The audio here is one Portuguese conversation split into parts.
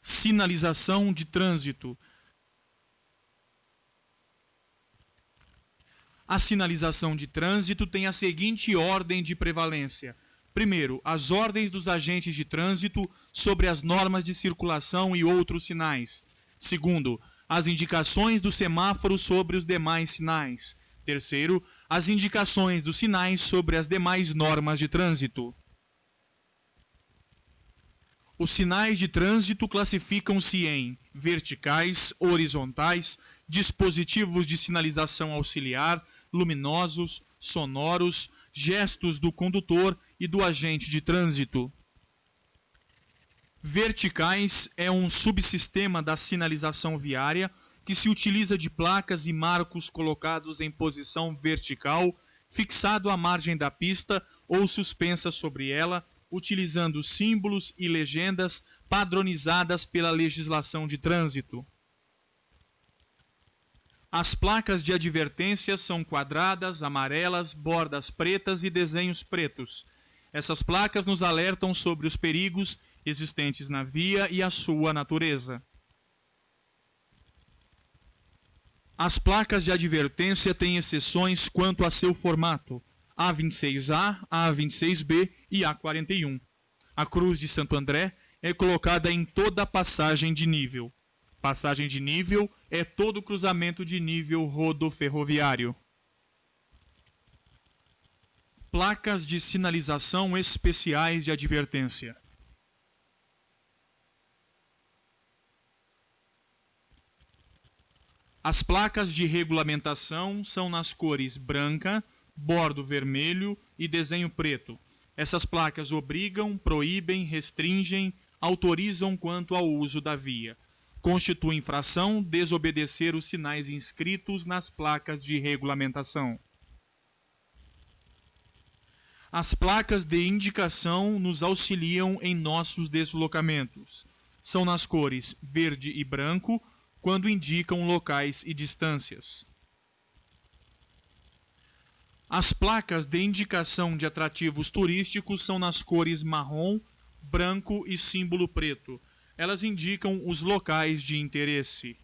Sinalização de trânsito. A sinalização de trânsito tem a seguinte ordem de prevalência. Primeiro, as ordens dos agentes de trânsito sobre as normas de circulação e outros sinais. Segundo, as indicações do semáforo sobre os demais sinais. Terceiro, as indicações dos sinais sobre as demais normas de trânsito. Os sinais de trânsito classificam-se em verticais, horizontais, dispositivos de sinalização auxiliar, luminosos, sonoros, gestos do condutor e do agente de trânsito. Verticais é um subsistema da sinalização viária que se utiliza de placas e marcos colocados em posição vertical, fixado à margem da pista ou suspensa sobre ela, utilizando símbolos e legendas padronizadas pela legislação de trânsito. As placas de advertência são quadradas, amarelas, bordas pretas e desenhos pretos. Essas placas nos alertam sobre os perigos existentes na via e a sua natureza. As placas de advertência têm exceções quanto a seu formato: A26A, A26B e A41. A cruz de Santo André é colocada em toda a passagem de nível. Passagem de nível é todo cruzamento de nível rodoferroviário. Placas de sinalização especiais de advertência. As placas de regulamentação são nas cores branca, bordo vermelho e desenho preto. Essas placas obrigam, proíbem, restringem, autorizam quanto ao uso da via. Constitui infração desobedecer os sinais inscritos nas placas de regulamentação. As placas de indicação nos auxiliam em nossos deslocamentos. São nas cores verde e branco, quando indicam locais e distâncias. As placas de indicação de atrativos turísticos são nas cores marrom, branco e símbolo preto. Elas indicam os locais de interesse.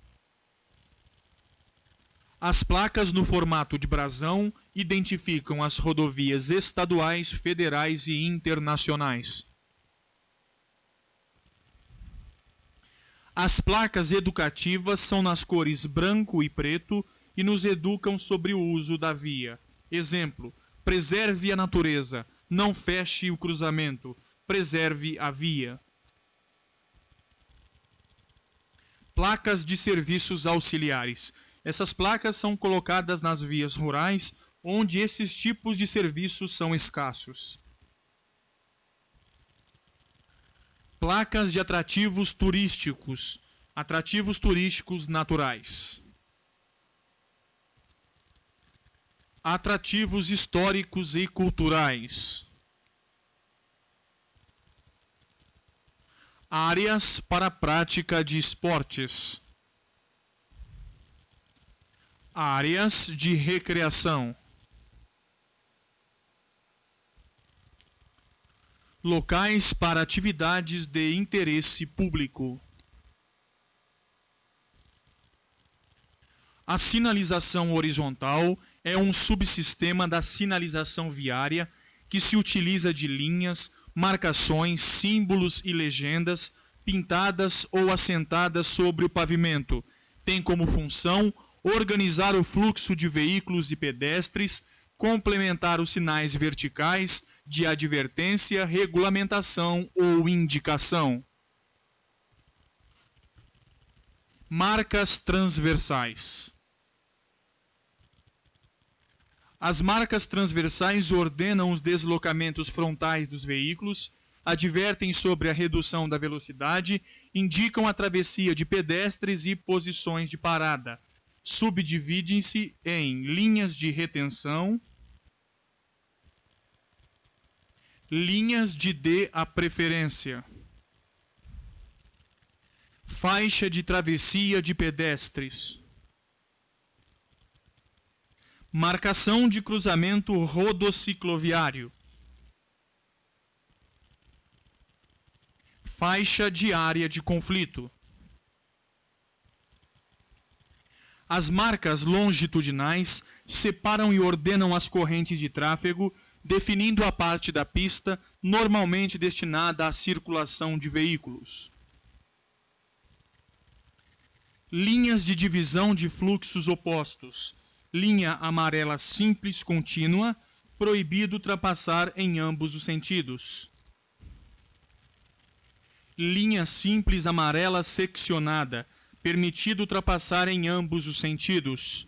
As placas no formato de brasão identificam as rodovias estaduais, federais e internacionais. As placas educativas são nas cores branco e preto e nos educam sobre o uso da via. Exemplo: preserve a natureza, não feche o cruzamento, preserve a via. Placas de serviços auxiliares. Essas placas são colocadas nas vias rurais, onde esses tipos de serviços são escassos. Placas de atrativos turísticos. Atrativos turísticos naturais. Atrativos históricos e culturais. Áreas para a prática de esportes. Áreas de recreação. Locais para atividades de interesse público. A sinalização horizontal é um subsistema da sinalização viária que se utiliza de linhas, marcações, símbolos e legendas pintadas ou assentadas sobre o pavimento. Tem como função organizar o fluxo de veículos e pedestres, complementar os sinais verticais de advertência, regulamentação ou indicação. Marcas transversais. As marcas transversais ordenam os deslocamentos frontais dos veículos, advertem sobre a redução da velocidade, indicam a travessia de pedestres e posições de parada. Subdividem-se em linhas de retenção, linhas de dê a preferência, faixa de travessia de pedestres, marcação de cruzamento rodocicloviário, Faixa de área de conflito. As marcas longitudinais separam e ordenam as correntes de tráfego, definindo a parte da pista normalmente destinada à circulação de veículos. Linhas de divisão de fluxos opostos. Linha amarela simples contínua, proibido ultrapassar em ambos os sentidos. Linha simples amarela seccionada, permitido ultrapassar em ambos os sentidos.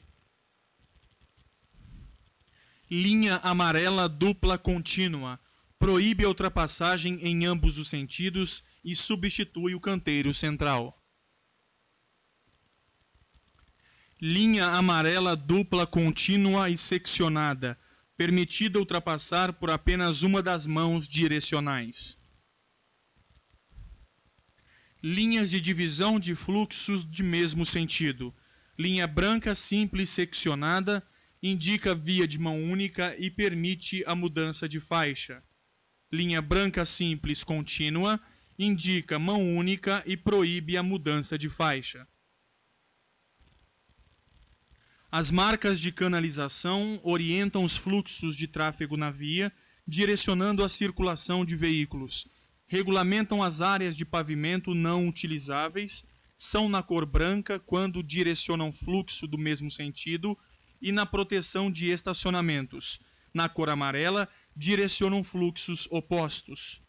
Linha amarela dupla contínua, proíbe a ultrapassagem em ambos os sentidos e substitui o canteiro central. Linha amarela dupla contínua e seccionada, permitida ultrapassar por apenas uma das mãos direcionais. Linhas de divisão de fluxos de mesmo sentido. Linha branca simples seccionada, indica via de mão única e permite a mudança de faixa. Linha branca simples contínua, indica mão única e proíbe a mudança de faixa. As marcas de canalização orientam os fluxos de tráfego na via, direcionando a circulação de veículos. Regulamentam as áreas de pavimento não utilizáveis, são na cor branca quando direcionam fluxo do mesmo sentido e na proteção de estacionamentos. Na cor amarela, direcionam fluxos opostos.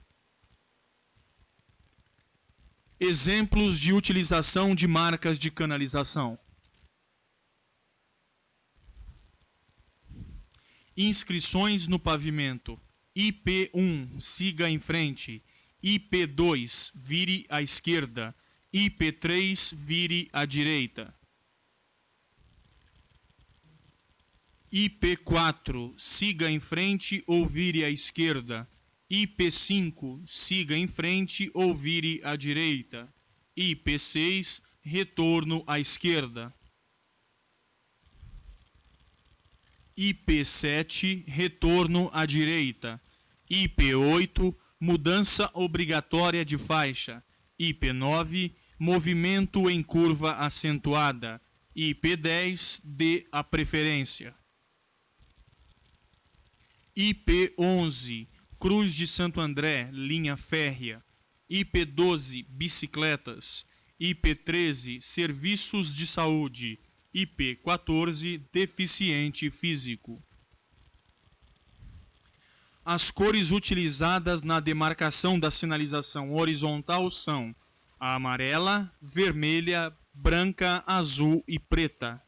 Exemplos de utilização de marcas de canalização. Inscrições no pavimento. IP1, siga em frente. IP2, vire à esquerda. IP3, vire à direita. IP4, siga em frente ou vire à esquerda. IP5, siga em frente ou vire à direita. IP6, retorno à esquerda. IP7, retorno à direita. IP8, mudança obrigatória de faixa. IP9, movimento em curva acentuada. IP10, dê a preferência. IP11, Cruz de Santo André, linha férrea. IP12, bicicletas. IP13, serviços de saúde. IP14, deficiente físico. As cores utilizadas na demarcação da sinalização horizontal são a amarela, vermelha, branca, azul e preta.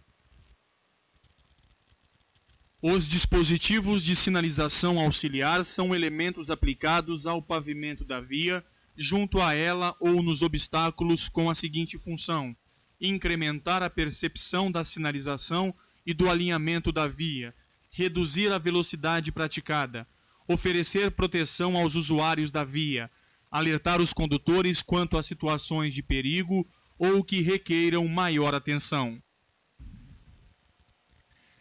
Os dispositivos de sinalização auxiliar são elementos aplicados ao pavimento da via, junto a ela ou nos obstáculos com a seguinte função: incrementar a percepção da sinalização e do alinhamento da via, reduzir a velocidade praticada, oferecer proteção aos usuários da via, alertar os condutores quanto a situações de perigo ou que requeiram maior atenção.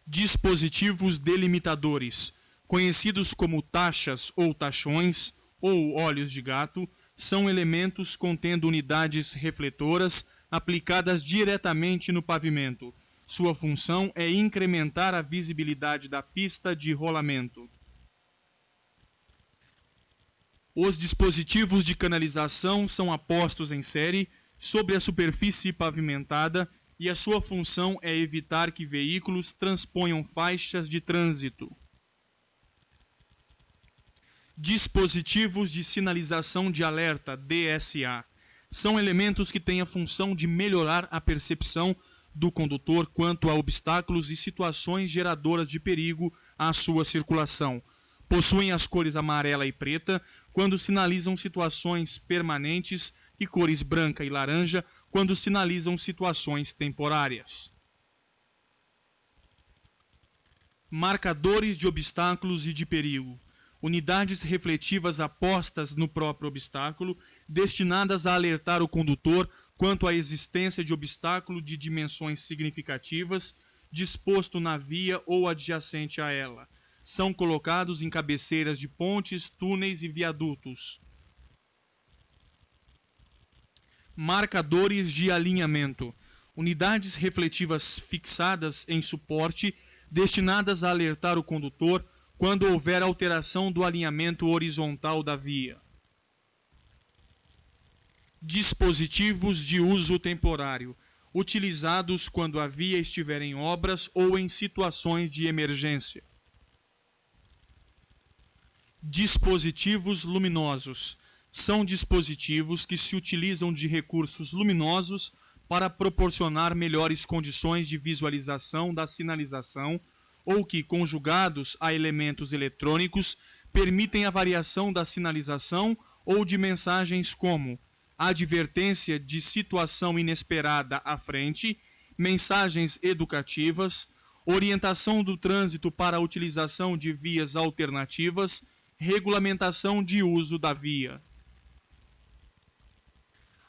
Dispositivos delimitadores, conhecidos como taxas ou tachões ou olhos de gato, são elementos contendo unidades refletoras aplicadas diretamente no pavimento. Sua função é incrementar a visibilidade da pista de rolamento. Os dispositivos de canalização são apostos em série sobre a superfície pavimentada e a sua função é evitar que veículos transponham faixas de trânsito. Dispositivos de sinalização de alerta, DSA, são elementos que têm a função de melhorar a percepção do condutor quanto a obstáculos e situações geradoras de perigo à sua circulação. Possuem as cores amarela e preta quando sinalizam situações permanentes e cores branca e laranja quando sinalizam situações temporárias. Marcadores de obstáculos e de perigo. Unidades refletivas apostas no próprio obstáculo, destinadas a alertar o condutor quanto à existência de obstáculo de dimensões significativas, disposto na via ou adjacente a ela. São colocados em cabeceiras de pontes, túneis e viadutos. Marcadores de alinhamento. Unidades refletivas fixadas em suporte destinadas a alertar o condutor quando houver alteração do alinhamento horizontal da via. Dispositivos de uso temporário, utilizados quando a via estiver em obras ou em situações de emergência. Dispositivos luminosos. São dispositivos que se utilizam de recursos luminosos para proporcionar melhores condições de visualização da sinalização ou que, conjugados a elementos eletrônicos, permitem a variação da sinalização ou de mensagens como advertência de situação inesperada à frente, mensagens educativas, orientação do trânsito para a utilização de vias alternativas, regulamentação de uso da via.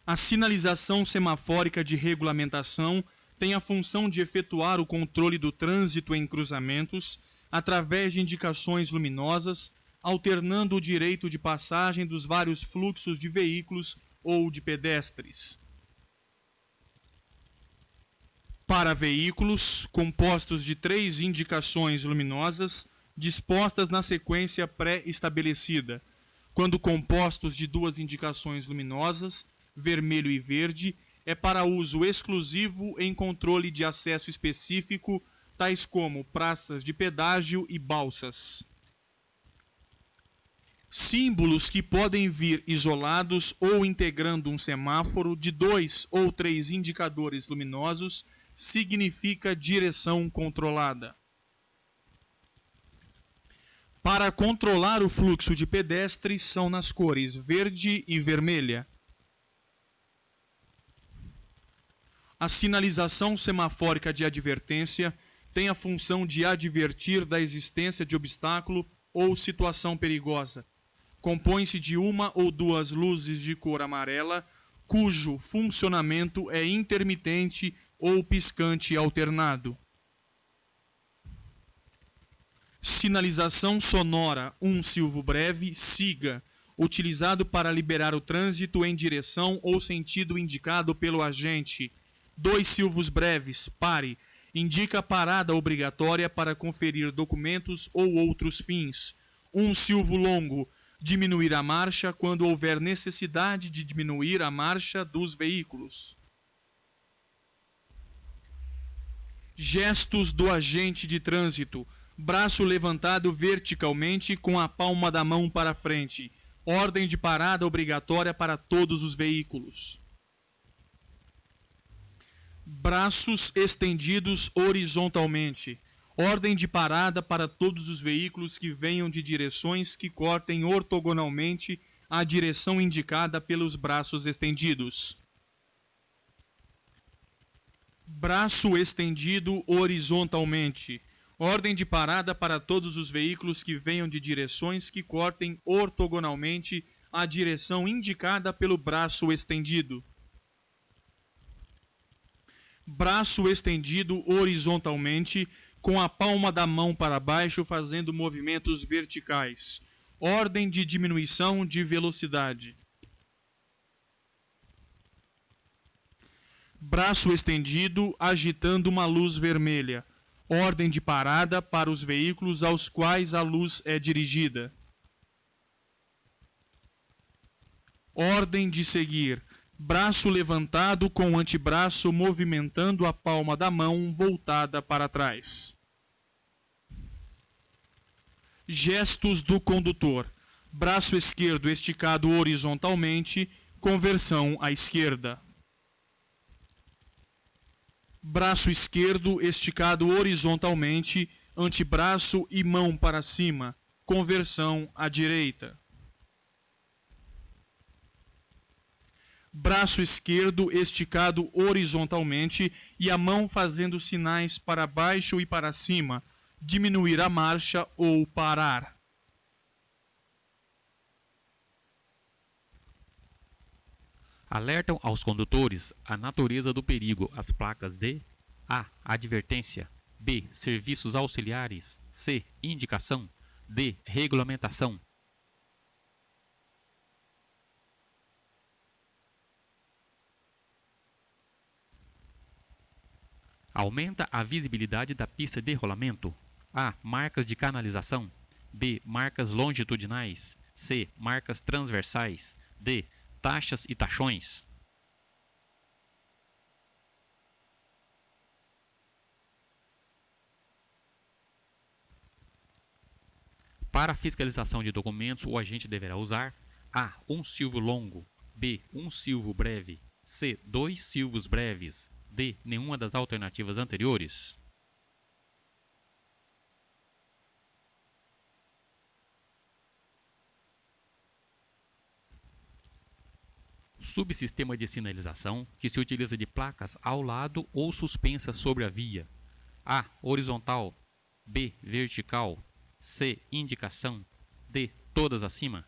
A sinalização semafórica de regulamentação tem a função de efetuar o controle do trânsito em cruzamentos através de indicações luminosas, alternando o direito de passagem dos vários fluxos de veículos ou de pedestres. Para veículos, compostos de 3 indicações luminosas dispostas na sequência pré-estabelecida, quando compostos de 2 indicações luminosas, vermelho e verde, é para uso exclusivo em controle de acesso específico, tais como praças de pedágio e balsas. Símbolos que podem vir isolados ou integrando um semáforo de 2 ou 3 indicadores luminosos significa direção controlada. Para controlar o fluxo de pedestres são nas cores verde e vermelha. A sinalização semafórica de advertência tem a função de advertir da existência de obstáculo ou situação perigosa. Compõe-se de 1 ou 2 luzes de cor amarela, cujo funcionamento é intermitente ou piscante alternado. Sinalização sonora, silvo breve, siga, utilizado para liberar o trânsito em direção ou sentido indicado pelo agente. 2 silvos breves, pare, indica a parada obrigatória para conferir documentos ou outros fins. 1 silvo longo, diminuir a marcha quando houver necessidade de diminuir a marcha dos veículos. Gestos do agente de trânsito. Braço levantado verticalmente com a palma da mão para frente. Ordem de parada obrigatória para todos os veículos. Braços estendidos horizontalmente. Ordem de parada para todos os veículos que venham de direções que cortem ortogonalmente a direção indicada pelos braços estendidos. Braço estendido horizontalmente. Ordem de parada para todos os veículos que venham de direções que cortem ortogonalmente a direção indicada pelo braço estendido. Braço estendido horizontalmente, com a palma da mão para baixo fazendo movimentos verticais. Ordem de diminuição de velocidade. Braço estendido agitando uma luz vermelha. Ordem de parada para os veículos aos quais a luz é dirigida. Ordem de seguir. Braço levantado com o antebraço movimentando a palma da mão voltada para trás. Gestos do condutor. Braço esquerdo esticado horizontalmente, conversão à esquerda. Braço esquerdo esticado horizontalmente, antebraço e mão para cima, conversão à direita. Braço esquerdo esticado horizontalmente e a mão fazendo sinais para baixo e para cima, diminuir a marcha ou parar. Alertam aos condutores a natureza do perigo as placas de A. Advertência, B. Serviços auxiliares, C. Indicação, D. Regulamentação. Aumenta a visibilidade da pista de rolamento. A. Marcas de canalização. B. Marcas longitudinais. C. Marcas transversais. D. Taxas e taxões. Para a fiscalização de documentos, o agente deverá usar A. Um silvo longo. B. Um silvo breve. C. Dois silvos breves. D. Nenhuma das alternativas anteriores. Subsistema de sinalização que se utiliza de placas ao lado ou suspensas sobre a via. A. Horizontal. B. Vertical. C. Indicação. D. Todas acima.